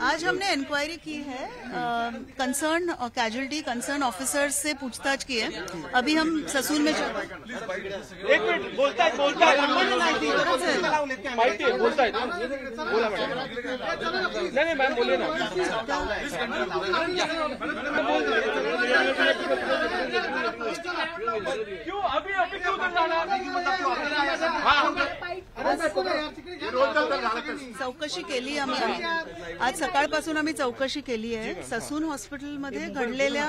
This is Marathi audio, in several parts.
आज हमने इंक्वायरी की है, कंसर्न कैजुअलिटी कंसर्न ऑफिसर्स से पूछताछ की है। अभी हम ससून में एक मिनिट बोलतायत बोला मॅडम नाही मॅम बोलले ना क्यों अभी अभी क्यों उधर जाना चौकशी केली आम्ही आज सकाळपासून आम्ही चौकशी केली आहे। ससून हॉस्पिटलमध्ये घडलेल्या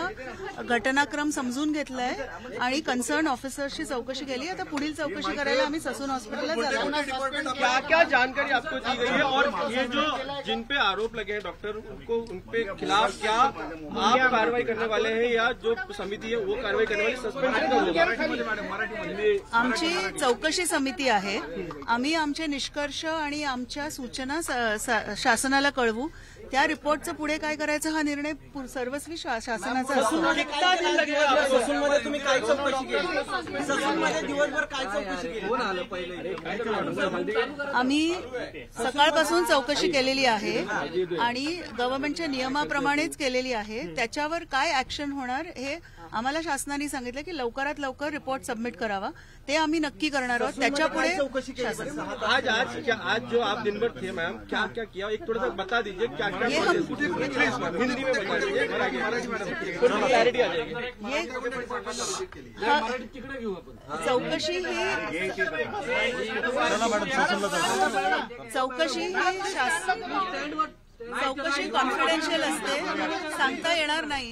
घटनाक्रम समजून घेतलाय आणि कन्सर्न ऑफिसर्सची चौकशी केली। आता पुढील चौकशी करायला आम्ही ससून हॉस्पिटलला जातो। क्या क्या जानकारी आपको दी गई है और ये जो जिन पे आरोप लगे हैं डॉक्टर उनके खिलाफ क्या आप कार्रवाई करने वाले हैं या जो समिति है वो कार्रवाई करने वाली सस्पेंड आमची चौकशी समिती आहे। आम्ही आमचे निष्कर्ष आणि आमच्या सूचना शासनाला कळवू। त्या रिपोर्टचं पुढे काय करायचं हा निर्णय सर्वस्वी शासनाचा असतो। तुम्ही काय चौकशी केली? ससूनमध्ये दिवसभर काय चौकशी केली? कोण आलं पहिले? आम्ही सकाळपासून चौकशी केलेली आहे आणि गव्हर्नमेंटच्या नियमाप्रमाणेच केलेली आहे। त्याच्यावर काय ऍक्शन होणार हे आम्हाला शासनाने सांगितलं की लवकरात लवकर रिपोर्ट सबमिट करावा। ते आम्ही नक्की करणार आहोत। त्याच्यापुढे आज जो आप दिन भर थे मैम क्या क्या किया एक थोड़ा सा बता दीजिए क्या क्या हिंदी में बता दीजिए क्लैरिटी आ जाएगी। ये चौकशी कॉन्फिडेन्शियल असते, सांगता येणार नाही।